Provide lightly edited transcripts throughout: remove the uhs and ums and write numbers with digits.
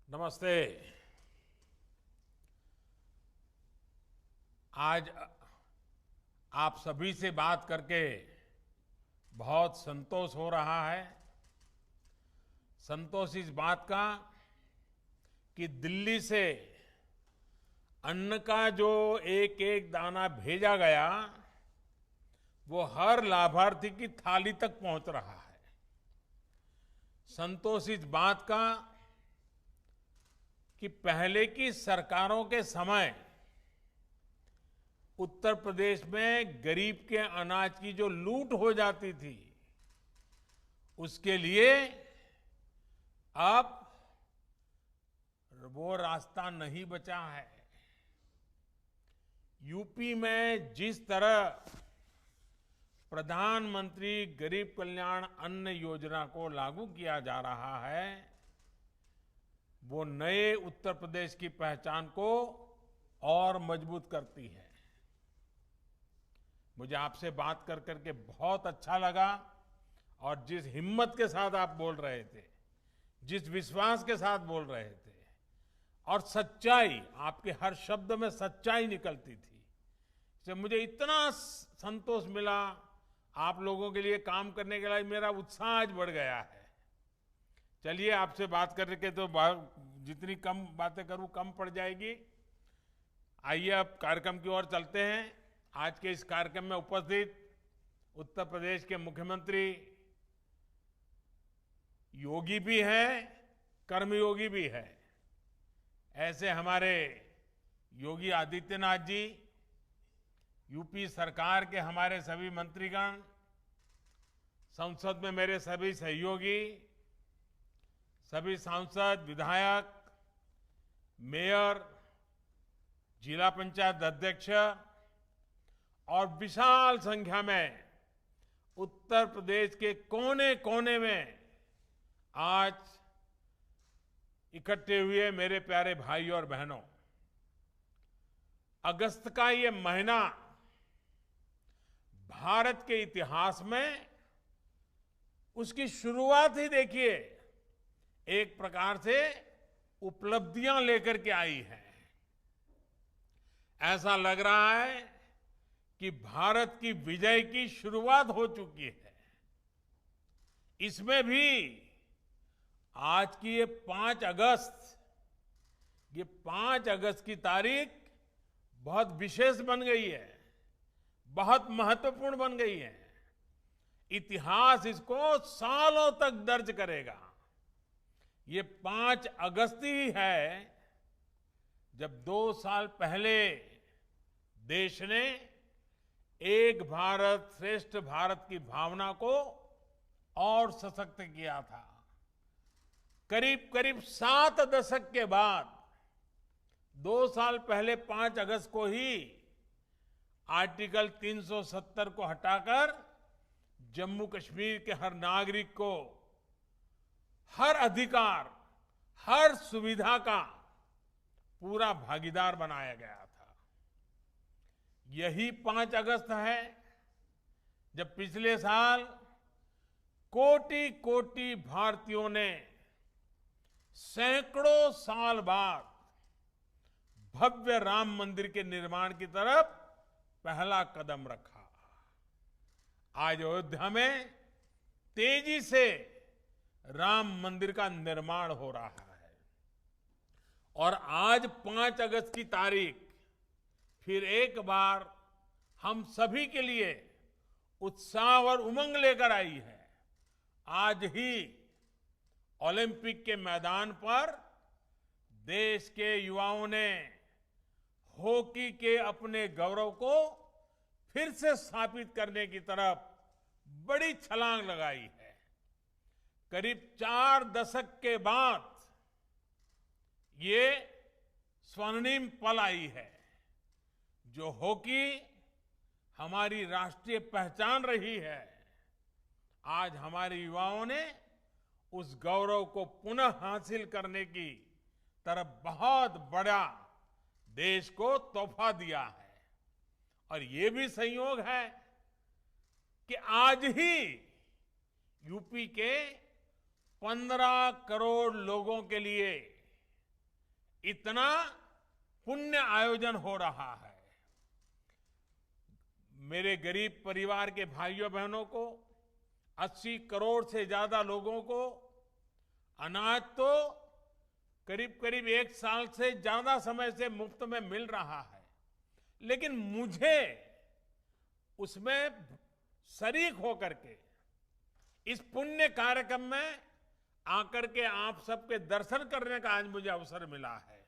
नमस्ते। आज आप सभी से बात करके बहुत संतोष हो रहा है। संतोष इस बात का कि दिल्ली से अन्न का जो एक एक दाना भेजा गया वो हर लाभार्थी की थाली तक पहुंच रहा है। संतोष इस बात का कि पहले की सरकारों के समय उत्तर प्रदेश में गरीब के अनाज की जो लूट हो जाती थी उसके लिए अब वो रास्ता नहीं बचा है। यूपी में जिस तरह प्रधानमंत्री गरीब कल्याण अन्न योजना को लागू किया जा रहा है वो नए उत्तर प्रदेश की पहचान को और मजबूत करती है। मुझे आपसे बात कर करके बहुत अच्छा लगा और जिस हिम्मत के साथ आप बोल रहे थे, जिस विश्वास के साथ बोल रहे थे और सच्चाई, आपके हर शब्द में सच्चाई निकलती थी, इससे मुझे इतना संतोष मिला। आप लोगों के लिए काम करने के लिए मेरा उत्साह आज बढ़ गया है। चलिए, आपसे बात करके तो जितनी कम बातें करूं कम पड़ जाएगी। आइए अब कार्यक्रम की ओर चलते हैं। आज के इस कार्यक्रम में उपस्थित उत्तर प्रदेश के मुख्यमंत्री योगी भी हैं, कर्मयोगी भी है। ऐसे हमारे योगी आदित्यनाथ जी, यूपी सरकार के हमारे सभी मंत्रीगण, संसद में मेरे सभी सहयोगी, सभी सांसद, विधायक, मेयर, जिला पंचायत अध्यक्ष और विशाल संख्या में उत्तर प्रदेश के कोने कोने में आज इकट्ठे हुए मेरे प्यारे भाई और बहनों, अगस्त का ये महीना भारत के इतिहास में उसकी शुरुआत ही देखिए एक प्रकार से उपलब्धियां लेकर के आई है। ऐसा लग रहा है कि भारत की विजय की शुरुआत हो चुकी है। इसमें भी आज की ये 5 अगस्त, ये 5 अगस्त की तारीख बहुत विशेष बन गई है, बहुत महत्वपूर्ण बन गई है। इतिहास इसको सालों तक दर्ज करेगा। ये 5 अगस्त ही है जब 2 साल पहले देश ने एक भारत श्रेष्ठ भारत की भावना को और सशक्त किया था। करीब करीब 7 दशक के बाद 2 साल पहले 5 अगस्त को ही आर्टिकल 370 को हटाकर जम्मू कश्मीर के हर नागरिक को हर अधिकार, हर सुविधा का पूरा भागीदार बनाया गया था। यही 5 अगस्त है जब पिछले साल कोटि कोटि भारतीयों ने सैकड़ों साल बाद भव्य राम मंदिर के निर्माण की तरफ पहला कदम रखा। आज अयोध्या में तेजी से राम मंदिर का निर्माण हो रहा है और आज 5 अगस्त की तारीख फिर एक बार हम सभी के लिए उत्साह और उमंग लेकर आई है। आज ही ओलंपिक के मैदान पर देश के युवाओं ने हॉकी के अपने गौरव को फिर से स्थापित करने की तरफ बड़ी छलांग लगाई है। करीब 4 दशक के बाद ये स्वर्णिम पल आई है जो हॉकी हमारी राष्ट्रीय पहचान रही है। आज हमारे युवाओं ने उस गौरव को पुनः हासिल करने की तरफ बहुत बड़ा देश को तोहफा दिया है। और ये भी संयोग है कि आज ही यूपी के 15 करोड़ लोगों के लिए इतना पुण्य आयोजन हो रहा है। मेरे गरीब परिवार के भाइयों बहनों को, 80 करोड़ से ज्यादा लोगों को अनाज तो करीब करीब 1 साल से ज्यादा समय से मुफ्त में मिल रहा है, लेकिन मुझे उसमें शरीक होकर के इस पुण्य कार्यक्रम में आकर के आप सबके दर्शन करने का आज मुझे अवसर मिला है।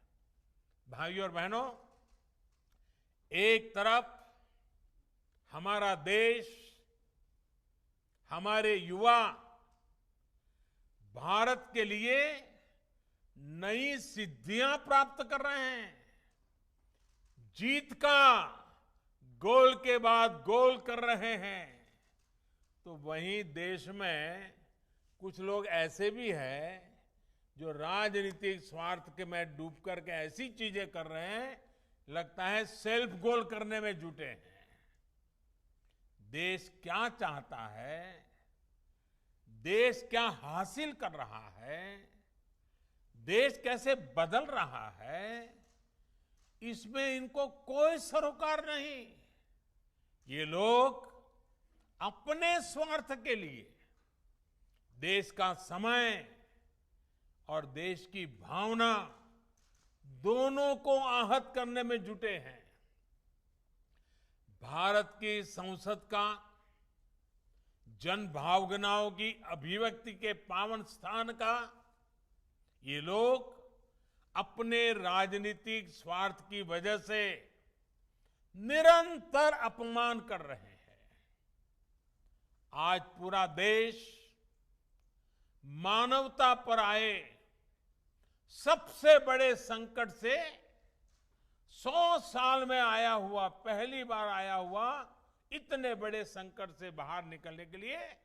भाइयों और बहनों, एक तरफ हमारा देश, हमारे युवा भारत के लिए नई सिद्धियां प्राप्त कर रहे हैं, जीत का गोल के बाद गोल कर रहे हैं, तो वहीं देश में कुछ लोग ऐसे भी हैं जो राजनीतिक स्वार्थ के में डूब करके ऐसी चीजें कर रहे हैं, लगता है सेल्फ गोल करने में जुटे हैं। देश क्या चाहता है, देश क्या हासिल कर रहा है, देश कैसे बदल रहा है, इसमें इनको कोई सरोकार नहीं। ये लोग अपने स्वार्थ के लिए देश का समय और देश की भावना दोनों को आहत करने में जुटे हैं। भारत की संसद का जन भावनाओं की अभिव्यक्ति के पावन स्थान का ये लोग अपने राजनीतिक स्वार्थ की वजह से निरंतर अपमान कर रहे हैं। आज पूरा देश मानवता पर आए सबसे बड़े संकट से 100 साल में आया हुआ, पहली बार आया हुआ इतने बड़े संकट से बाहर निकलने के लिए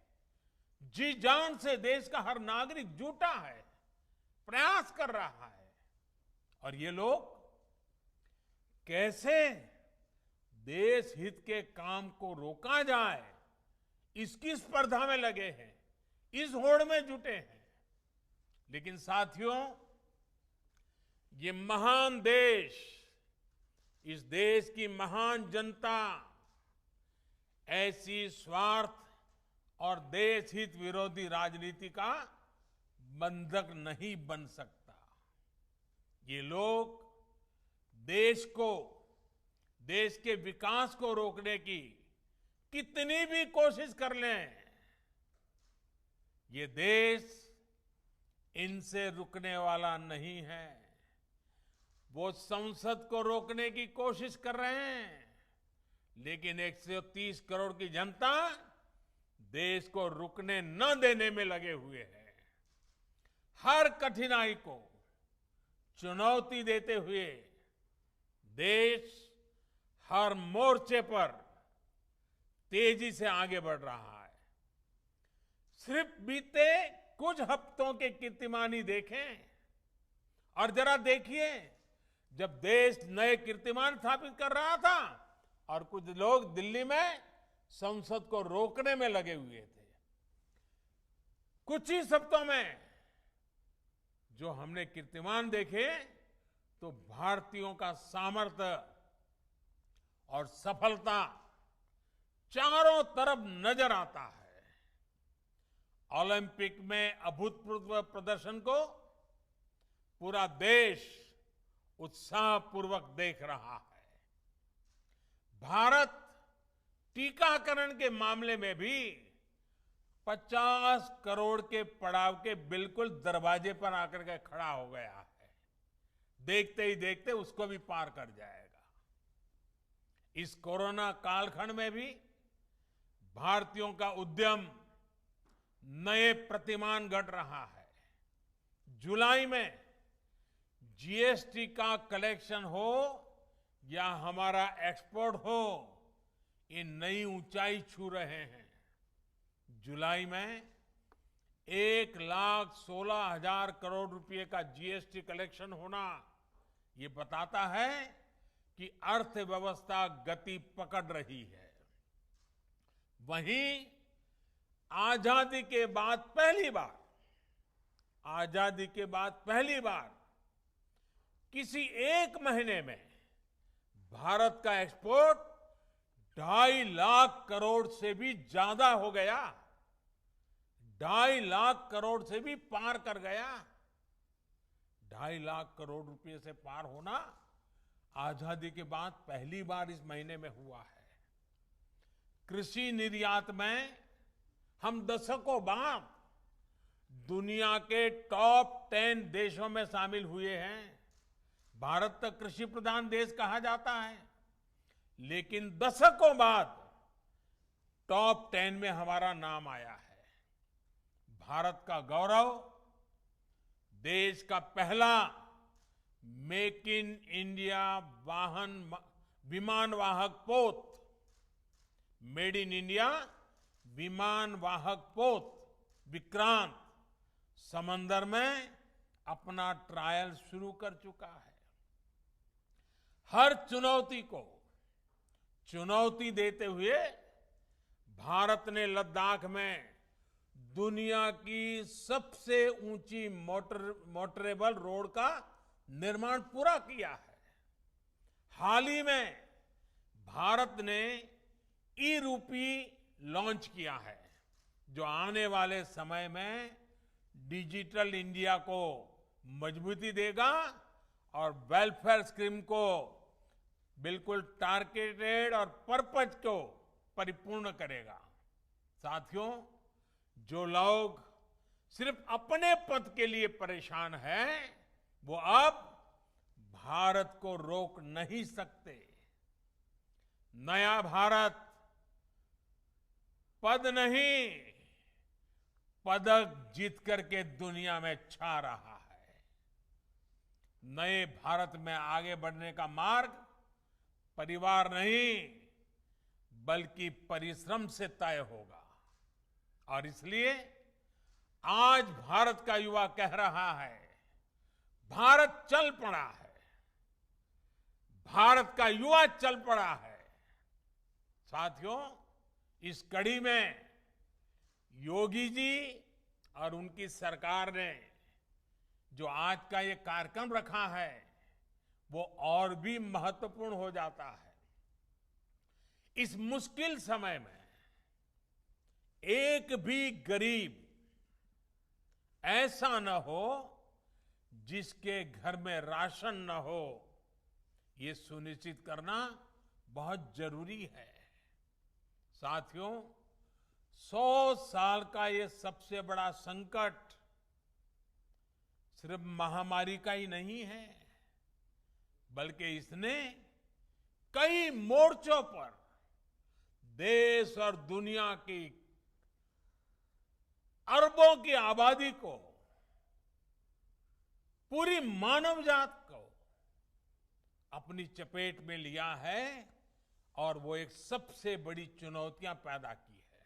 जी जान से देश का हर नागरिक जुटा है, प्रयास कर रहा है। और ये लोग कैसे देश हित के काम को रोका जाए, इसकी स्पर्धा में लगे हैं, इस होड़ में जुटे हैं। लेकिन साथियों, ये महान देश, इस देश की महान जनता ऐसी स्वार्थ और देश हित विरोधी राजनीति का बंधक नहीं बन सकता। ये लोग देश को, देश के विकास को रोकने की कितनी भी कोशिश कर लें, ये देश इनसे रुकने वाला नहीं है। वो संसद को रोकने की कोशिश कर रहे हैं, लेकिन 130 करोड़ की जनता देश को रुकने न देने में लगे हुए है। हर कठिनाई को चुनौती देते हुए देश हर मोर्चे पर तेजी से आगे बढ़ रहा है। सिर्फ बीते कुछ हफ्तों के कीर्तिमानी देखें और जरा देखिए, जब देश नए कीर्तिमान स्थापित कर रहा था और कुछ लोग दिल्ली में संसद को रोकने में लगे हुए थे, कुछ ही हफ्तों में जो हमने कीर्तिमान देखे, तो भारतीयों का सामर्थ्य और सफलता चारों तरफ नजर आता है। ओलंपिक में अभूतपूर्व प्रदर्शन को पूरा देश उत्साहपूर्वक देख रहा है। भारत टीकाकरण के मामले में भी 50 करोड़ के पड़ाव के बिल्कुल दरवाजे पर आकर के खड़ा हो गया है। देखते ही देखते उसको भी पार कर जाएगा। इस कोरोना कालखंड में भी भारतीयों का उद्यम नए प्रतिमान गढ़ रहा है। जुलाई में जीएसटी का कलेक्शन हो या हमारा एक्सपोर्ट हो, ये नई ऊंचाई छू रहे हैं। जुलाई में 1,16,000 करोड़ रुपए का जीएसटी कलेक्शन होना, ये बताता है कि अर्थव्यवस्था गति पकड़ रही है। वहीं आजादी के बाद पहली बार किसी एक महीने में भारत का एक्सपोर्ट 2.5 लाख करोड़ से भी ज्यादा हो गया। 2.5 लाख करोड़ से भी पार कर गया। 2.5 लाख करोड़ रुपए से पार होना आजादी के बाद पहली बार इस महीने में हुआ है। कृषि निर्यात में हम दशकों बाद दुनिया के टॉप 10 देशों में शामिल हुए हैं। भारत तक कृषि प्रधान देश कहा जाता है, लेकिन दशकों बाद टॉप 10 में हमारा नाम आया है। भारत का गौरव, देश का पहला मेक इन इंडिया विमान वाहक पोत, मेड इन इंडिया विमान वाहक पोत विक्रांत समंदर में अपना ट्रायल शुरू कर चुका है। हर चुनौती को चुनौती देते हुए भारत ने लद्दाख में दुनिया की सबसे ऊंची मोटरेबल रोड का निर्माण पूरा किया है। हाल ही में भारत ने ई-रूपी लॉन्च किया है, जो आने वाले समय में डिजिटल इंडिया को मजबूती देगा और वेलफेयर स्कीम को बिल्कुल टारगेटेड और पर्पज को परिपूर्ण करेगा। साथियों, जो लोग सिर्फ अपने पद के लिए परेशान हैं, वो अब भारत को रोक नहीं सकते। नया भारत पद नहीं, पदक जीत करके दुनिया में छा रहा है। नए भारत में आगे बढ़ने का मार्ग परिवार नहीं, बल्कि परिश्रम से तय होगा। और इसलिए आज भारत का युवा कह रहा है, भारत चल पड़ा है। भारत का युवा चल पड़ा है। साथियों, इस कड़ी में योगी जी और उनकी सरकार ने जो आज का ये कार्यक्रम रखा है, वो और भी महत्वपूर्ण हो जाता है। इस मुश्किल समय में एक भी गरीब ऐसा न हो जिसके घर में राशन न हो, ये सुनिश्चित करना बहुत जरूरी है। साथियों, 100 साल का ये सबसे बड़ा संकट सिर्फ महामारी का ही नहीं है, बल्कि इसने कई मोर्चों पर देश और दुनिया की अरबों की आबादी को, पूरी मानव जात को अपनी चपेट में लिया है और वो एक सबसे बड़ी चुनौतियां पैदा की है।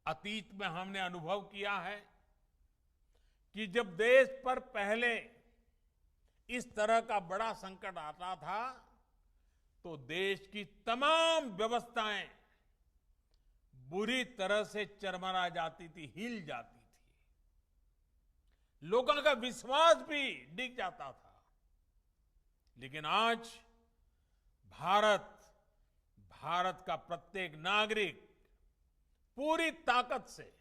अतीत में हमने अनुभव किया है कि जब देश पर पहले इस तरह का बड़ा संकट आता था, तो देश की तमाम व्यवस्थाएं बुरी तरह से चरमरा जाती थी, हिल जाती थी। लोगों का विश्वास भी डिग जाता था। लेकिन आज भारत का प्रत्येक नागरिक पूरी ताकत से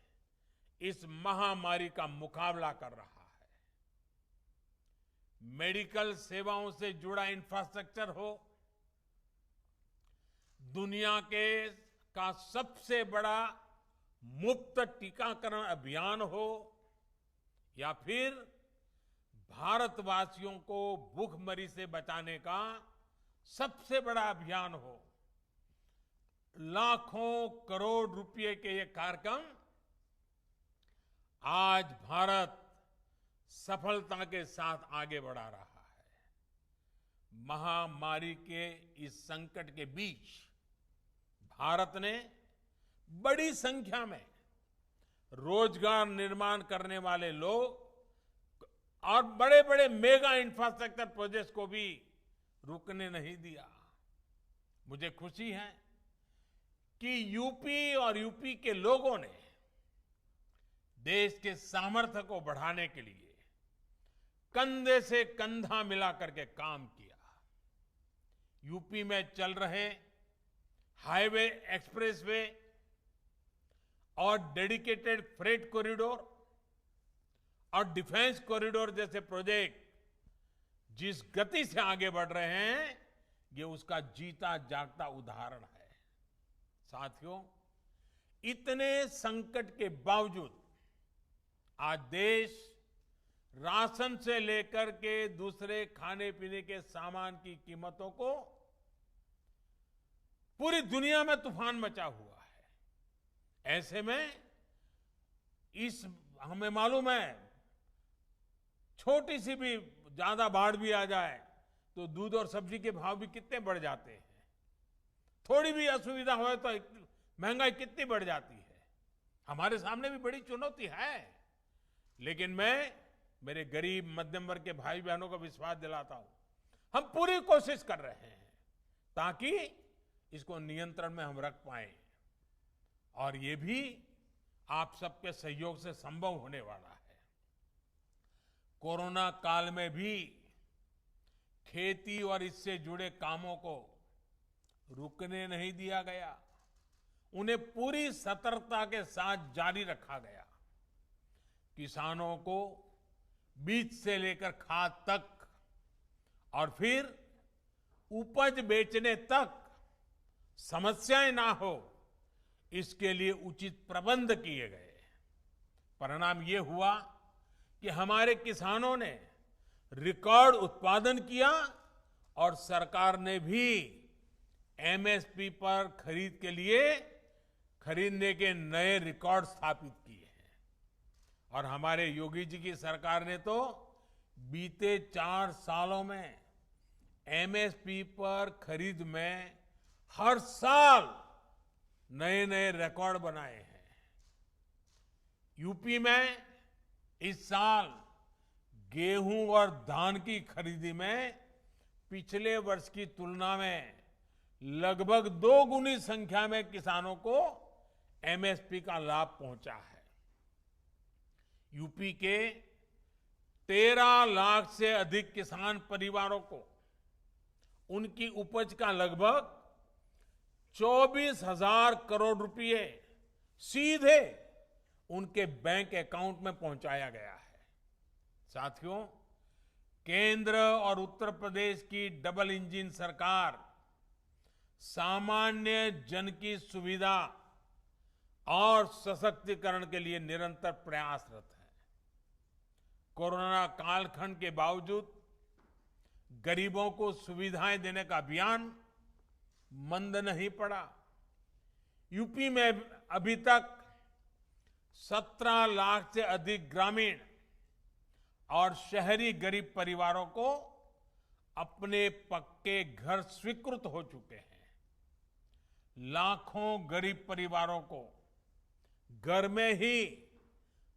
इस महामारी का मुकाबला कर रहा है। मेडिकल सेवाओं से जुड़ा इंफ्रास्ट्रक्चर हो, दुनिया का सबसे बड़ा मुफ्त टीकाकरण अभियान हो, या फिर भारतवासियों को भूखमरी से बचाने का सबसे बड़ा अभियान हो, लाखों करोड़ रुपए के ये कार्यक्रम आज भारत सफलता के साथ आगे बढ़ा रहा है। महामारी के इस संकट के बीच भारत ने बड़ी संख्या में रोजगार निर्माण करने वाले लोग और बड़े बड़े मेगा इंफ्रास्ट्रक्चर प्रोजेक्ट्स को भी रुकने नहीं दिया। मुझे खुशी है कि यूपी और यूपी के लोगों ने देश के सामर्थ्य को बढ़ाने के लिए कंधे से कंधा मिला करके काम किया। यूपी में चल रहे हाईवे, एक्सप्रेसवे और डेडिकेटेड फ्रेट कॉरिडोर और डिफेंस कॉरिडोर जैसे प्रोजेक्ट जिस गति से आगे बढ़ रहे हैं, ये उसका जीता जागता उदाहरण है। साथियों, इतने संकट के बावजूद आज देश राशन से लेकर के दूसरे खाने पीने के सामान की कीमतों को पूरी दुनिया में तूफान मचा हुआ है। ऐसे में हमें मालूम है, छोटी सी भी ज्यादा बाढ़ भी आ जाए तो दूध और सब्जी के भाव भी कितने बढ़ जाते हैं। थोड़ी भी असुविधा हो तो महंगाई कितनी बढ़ जाती है। हमारे सामने भी बड़ी चुनौती है, लेकिन मैं मेरे गरीब मध्यम वर्ग के भाई बहनों को विश्वास दिलाता हूं, हम पूरी कोशिश कर रहे हैं ताकि इसको नियंत्रण में हम रख पाए, और ये भी आप सबके सहयोग से संभव होने वाला है। कोरोना काल में भी खेती और इससे जुड़े कामों को रुकने नहीं दिया गया, उन्हें पूरी सतर्कता के साथ जारी रखा गया। किसानों को बीज से लेकर खाद तक और फिर उपज बेचने तक समस्याएं ना हो, इसके लिए उचित प्रबंध किए गए। परिणाम ये हुआ कि हमारे किसानों ने रिकॉर्ड उत्पादन किया और सरकार ने भी एमएसपी पर खरीदने के नए रिकॉर्ड स्थापित किए हैं। और हमारे योगी जी की सरकार ने तो बीते 4 सालों में एमएसपी पर खरीद में हर साल नए नए रिकॉर्ड बनाए हैं। यूपी में इस साल गेहूं और धान की खरीदी में पिछले वर्ष की तुलना में लगभग 2 गुनी संख्या में किसानों को एमएसपी का लाभ पहुंचा है। यूपी के 13 लाख से अधिक किसान परिवारों को उनकी उपज का लगभग 24,000 करोड़ रुपए सीधे उनके बैंक अकाउंट में पहुंचाया गया है। साथियों, केंद्र और उत्तर प्रदेश की डबल इंजन सरकार सामान्य जन की सुविधा और सशक्तिकरण के लिए निरंतर प्रयासरत है। कोरोना कालखंड के बावजूद गरीबों को सुविधाएं देने का अभियान मंद नहीं पड़ा। यूपी में अभी तक 17 लाख से अधिक ग्रामीण और शहरी गरीब परिवारों को अपने पक्के घर स्वीकृत हो चुके हैं। लाखों गरीब परिवारों को घर में ही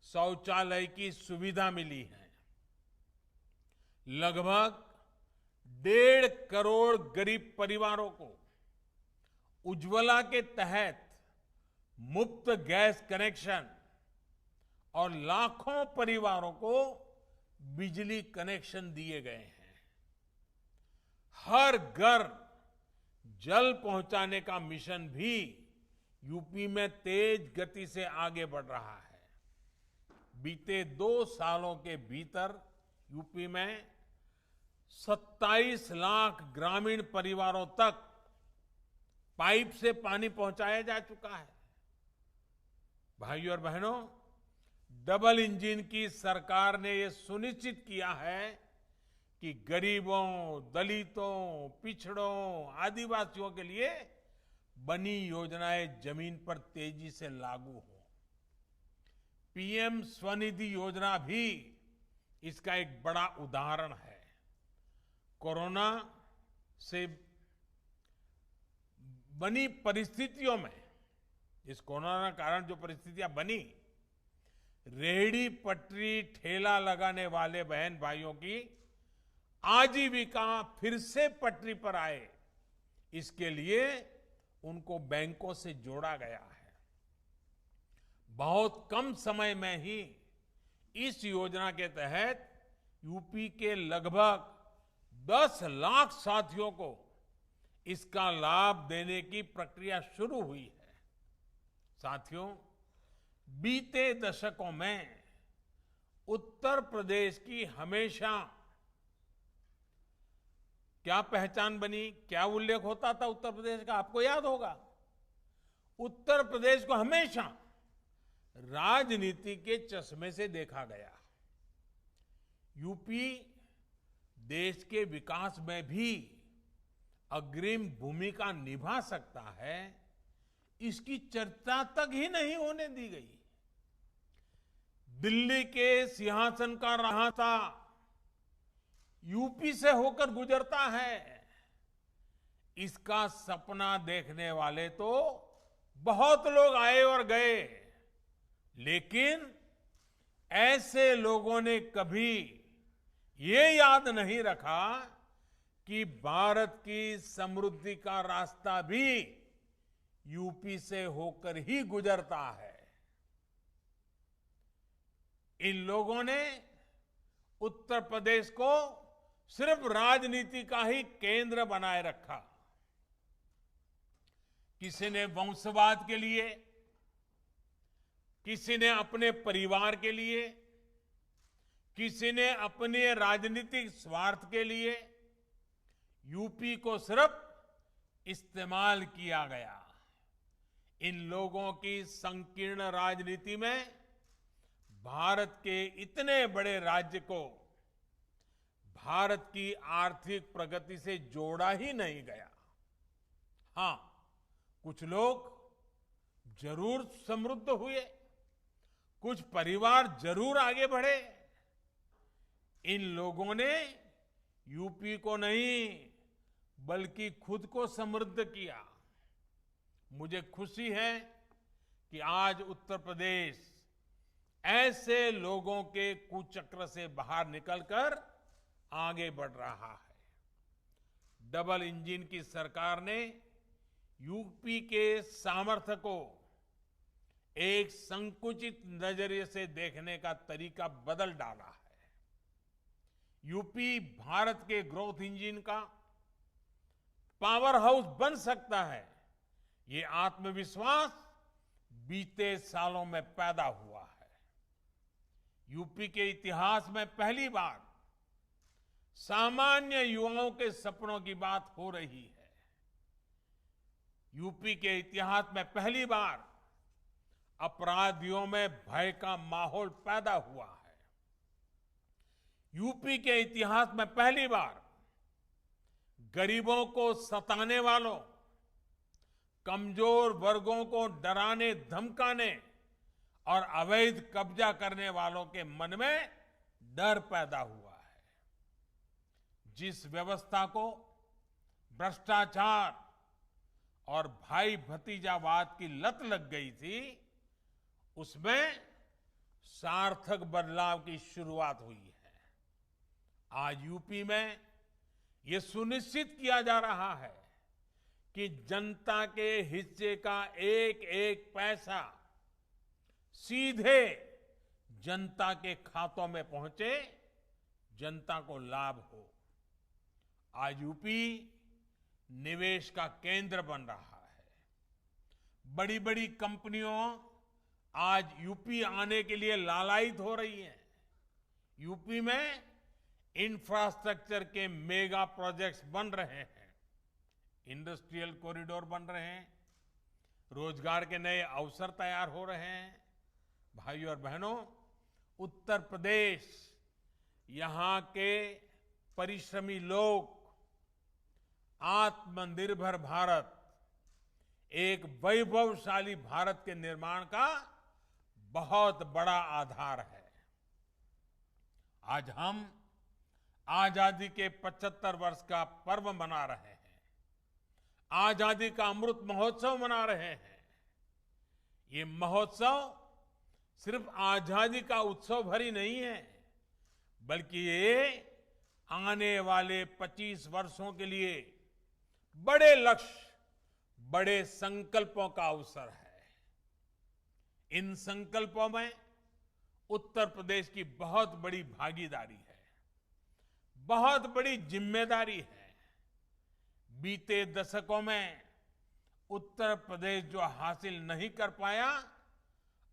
शौचालय की सुविधा मिली है। लगभग 1.5 करोड़ गरीब परिवारों को उज्ज्वला के तहत मुफ्त गैस कनेक्शन और लाखों परिवारों को बिजली कनेक्शन दिए गए हैं। हर घर जल पहुंचाने का मिशन भी यूपी में तेज गति से आगे बढ़ रहा है। बीते 2 सालों के भीतर यूपी में 27 लाख ग्रामीण परिवारों तक पाइप से पानी पहुंचाया जा चुका है। भाइयों और बहनों, डबल इंजन की सरकार ने यह सुनिश्चित किया है कि गरीबों, दलितों, पिछड़ों, आदिवासियों के लिए बनी योजनाएं जमीन पर तेजी से लागू हो। पीएम स्वनिधि योजना भी इसका एक बड़ा उदाहरण है। कोरोना से बनी परिस्थितियों में, इस कोरोना कारण जो परिस्थितियां बनी, रेहड़ी पटरी ठेला लगाने वाले बहन भाइयों की आजीविका फिर से पटरी पर आए, इसके लिए उनको बैंकों से जोड़ा गया है। बहुत कम समय में ही इस योजना के तहत यूपी के लगभग 10 लाख साथियों को इसका लाभ देने की प्रक्रिया शुरू हुई है। साथियों, बीते दशकों में उत्तर प्रदेश की हमेशा क्या पहचान बनी, क्या उल्लेख होता था उत्तर प्रदेश का, आपको याद होगा। उत्तर प्रदेश को हमेशा राजनीति के चश्मे से देखा गया। यूपी देश के विकास में भी अग्रिम भूमिका निभा सकता है, इसकी चर्चा तक ही नहीं होने दी गई। दिल्ली के सिंहासन का रास्ता यूपी से होकर गुजरता है। इसका सपना देखने वाले तो बहुत लोग आए और गए, लेकिन ऐसे लोगों ने कभी ये याद नहीं रखा कि भारत की समृद्धि का रास्ता भी यूपी से होकर ही गुजरता है। इन लोगों ने उत्तर प्रदेश को सिर्फ राजनीति का ही केंद्र बनाए रखा। किसी ने वंशवाद के लिए, किसी ने अपने परिवार के लिए, किसी ने अपने राजनीतिक स्वार्थ के लिए यूपी को सिर्फ इस्तेमाल किया गया। इन लोगों की संकीर्ण राजनीति में भारत के इतने बड़े राज्य को भारत की आर्थिक प्रगति से जोड़ा ही नहीं गया। हां, कुछ लोग जरूर समृद्ध हुए, कुछ परिवार जरूर आगे बढ़े। इन लोगों ने यूपी को नहीं बल्कि खुद को समृद्ध किया। मुझे खुशी है कि आज उत्तर प्रदेश ऐसे लोगों के कुचक्र से बाहर निकलकर आगे बढ़ रहा है। डबल इंजन की सरकार ने यूपी के सामर्थ्य को एक संकुचित नजरिए से देखने का तरीका बदल डाला है। यूपी भारत के ग्रोथ इंजन का पावर हाउस बन सकता है, ये आत्मविश्वास बीते सालों में पैदा हुआ है। यूपी के इतिहास में पहली बार सामान्य युवाओं के सपनों की बात हो रही है। यूपी के इतिहास में पहली बार अपराधियों में भय का माहौल पैदा हुआ है। यूपी के इतिहास में पहली बार गरीबों को सताने वालों, कमजोर वर्गों को डराने धमकाने और अवैध कब्जा करने वालों के मन में डर पैदा हुआ है। जिस व्यवस्था को भ्रष्टाचार और भाई भतीजावाद की लत लग गई थी, उसमें सार्थक बदलाव की शुरुआत हुई है। आज यूपी में यह सुनिश्चित किया जा रहा है कि जनता के हिस्से का एक एक पैसा सीधे जनता के खातों में पहुंचे, जनता को लाभ हो। आज यूपी निवेश का केंद्र बन रहा है। बड़ी बड़ी कंपनियों आज यूपी आने के लिए लालायित हो रही हैं। यूपी में इंफ्रास्ट्रक्चर के मेगा प्रोजेक्ट्स बन रहे हैं, इंडस्ट्रियल कॉरिडोर बन रहे हैं, रोजगार के नए अवसर तैयार हो रहे हैं। भाइयों और बहनों, उत्तर प्रदेश, यहां के परिश्रमी लोग, आत्मनिर्भर भारत, एक वैभवशाली भारत के निर्माण का बहुत बड़ा आधार है। आज हम आजादी के 75 वर्ष का पर्व मना रहे हैं। आजादी का अमृत महोत्सव मना रहे हैं। ये महोत्सव सिर्फ आजादी का उत्सव भर ही नहीं है, बल्कि ये आने वाले 25 वर्षों के लिए बड़े लक्ष्य, बड़े संकल्पों का अवसर है। इन संकल्पों में उत्तर प्रदेश की बहुत बड़ी भागीदारी है। बहुत बड़ी जिम्मेदारी है। बीते दशकों में उत्तर प्रदेश जो हासिल नहीं कर पाया,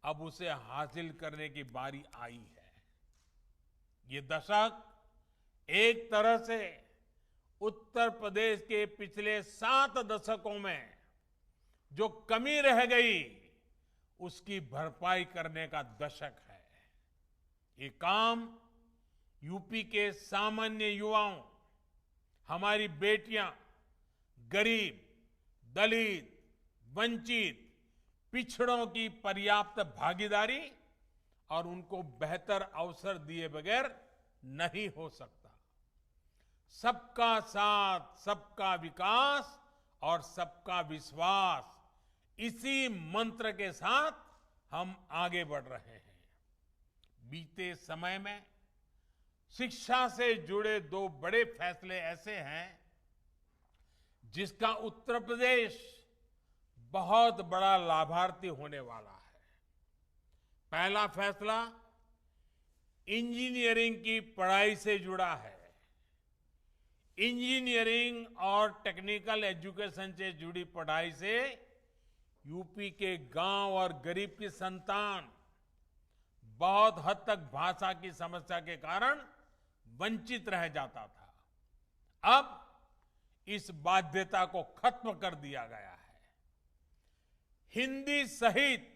अब उसे हासिल करने की बारी आई है। ये दशक एक तरह से उत्तर प्रदेश के पिछले 7 दशकों में जो कमी रह गई, उसकी भरपाई करने का दशक है। ये काम यूपी के सामान्य युवाओं, हमारी बेटियां, गरीब, दलित, वंचित, पिछड़ों की पर्याप्त भागीदारी और उनको बेहतर अवसर दिए बगैर नहीं हो सकता। सबका साथ, सबका विकास और सबका विश्वास, इसी मंत्र के साथ हम आगे बढ़ रहे हैं। बीते समय में शिक्षा से जुड़े 2 बड़े फैसले ऐसे हैं जिसका उत्तर प्रदेश बहुत बड़ा लाभार्थी होने वाला है। पहला फैसला इंजीनियरिंग की पढ़ाई से जुड़ा है। इंजीनियरिंग और टेक्निकल एजुकेशन से जुड़ी पढ़ाई से यूपी के गांव और गरीब की संतान बहुत हद तक भाषा की समस्या के कारण वंचित रह जाता था। अब इस बाध्यता को खत्म कर दिया गया है। हिंदी सहित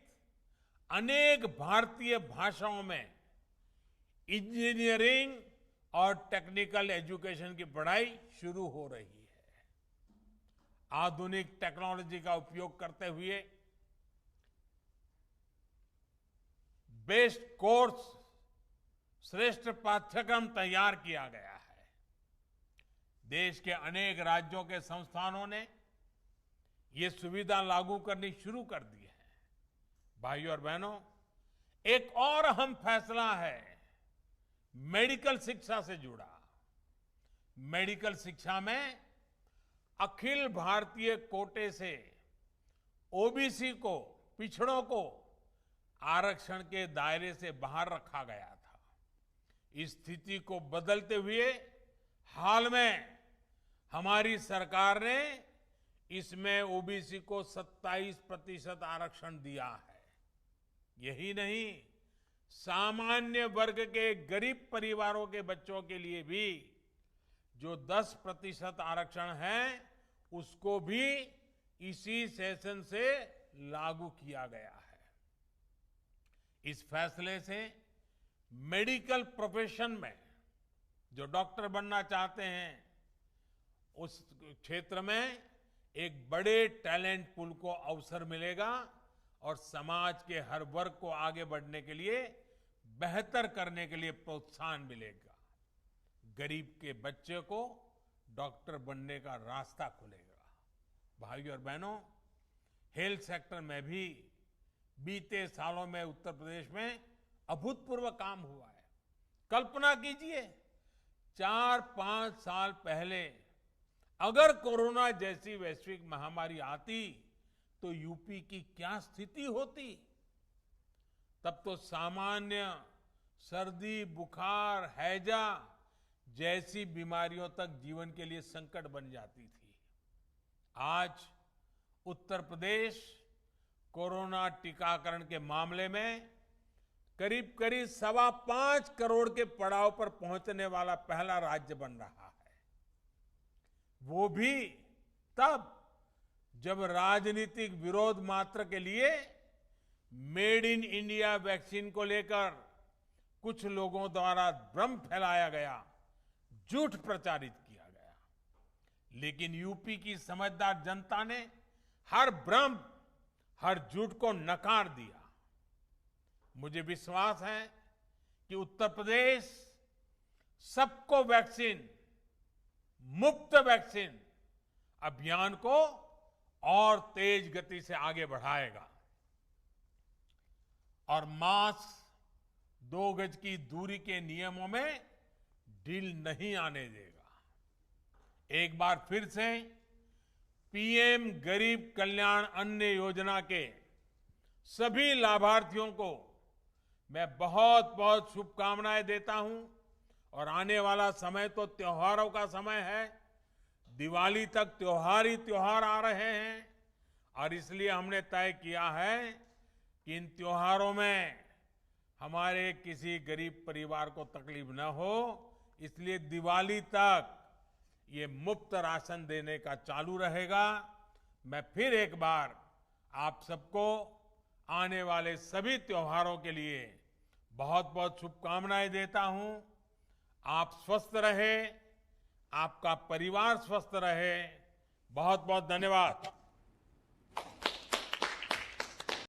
अनेक भारतीय भाषाओं में इंजीनियरिंग और टेक्निकल एजुकेशन की पढ़ाई शुरू हो रही है। आधुनिक टेक्नोलॉजी का उपयोग करते हुए बेस्ट कोर्स, श्रेष्ठ पाठ्यक्रम तैयार किया गया है। देश के अनेक राज्यों के संस्थानों ने ये सुविधा लागू करनी शुरू कर दी है। भाइयों और बहनों, एक और अहम फैसला है मेडिकल शिक्षा से जुड़ा। मेडिकल शिक्षा में अखिल भारतीय कोटे से ओबीसी को, पिछड़ों को आरक्षण के दायरे से बाहर रखा गया था। इस स्थिति को बदलते हुए हाल में हमारी सरकार ने इसमें ओबीसी को 27% आरक्षण दिया है। यही नहीं, सामान्य वर्ग के गरीब परिवारों के बच्चों के लिए भी जो 10% आरक्षण है, उसको भी इसी सेशन से लागू किया गया है। इस फैसले से मेडिकल प्रोफेशन में जो डॉक्टर बनना चाहते हैं, उस क्षेत्र में एक बड़े टैलेंट पूल को अवसर मिलेगा और समाज के हर वर्ग को आगे बढ़ने के लिए, बेहतर करने के लिए प्रोत्साहन मिलेगा। गरीब के बच्चे को डॉक्टर बनने का रास्ता खुलेगा। भाइयों और बहनों, हेल्थ सेक्टर में भी बीते सालों में उत्तर प्रदेश में अभूतपूर्व काम हुआ है। कल्पना कीजिए, 4-5 साल पहले अगर कोरोना जैसी वैश्विक महामारी आती तो यूपी की क्या स्थिति होती। तब तो सामान्य सर्दी, बुखार, हैजा जैसी बीमारियों तक जीवन के लिए संकट बन जाती थी। आज उत्तर प्रदेश कोरोना टीकाकरण के मामले में करीब 5.25 करोड़ के पड़ाव पर पहुंचने वाला पहला राज्य बन रहा है। वो भी तब जब राजनीतिक विरोध मात्र के लिए मेड इन इंडिया वैक्सीन को लेकर कुछ लोगों द्वारा भ्रम फैलाया गया, झूठ प्रचारित किया गया। लेकिन यूपी की समझदार जनता ने हर भ्रम, हर झूठ को नकार दिया। मुझे विश्वास है कि उत्तर प्रदेश सबको वैक्सीन, मुफ्त वैक्सीन अभियान को और तेज गति से आगे बढ़ाएगा और मास्क, 2 गज की दूरी के नियमों में ढील नहीं आने देगा। एक बार फिर से पीएम गरीब कल्याण अन्न योजना के सभी लाभार्थियों को मैं बहुत बहुत शुभकामनाएं देता हूं और आने वाला समय तो त्योहारों का समय है। दिवाली तक त्योहार ही त्योहार आ रहे हैं और इसलिए हमने तय किया है कि इन त्योहारों में हमारे किसी गरीब परिवार को तकलीफ न हो, इसलिए दिवाली तक ये मुफ्त राशन देने का चालू रहेगा। मैं फिर एक बार आप सबको आने वाले सभी त्योहारों के लिए बहुत बहुत शुभकामनाएं देता हूं। आप स्वस्थ रहे, आपका परिवार स्वस्थ रहे। बहुत बहुत धन्यवाद।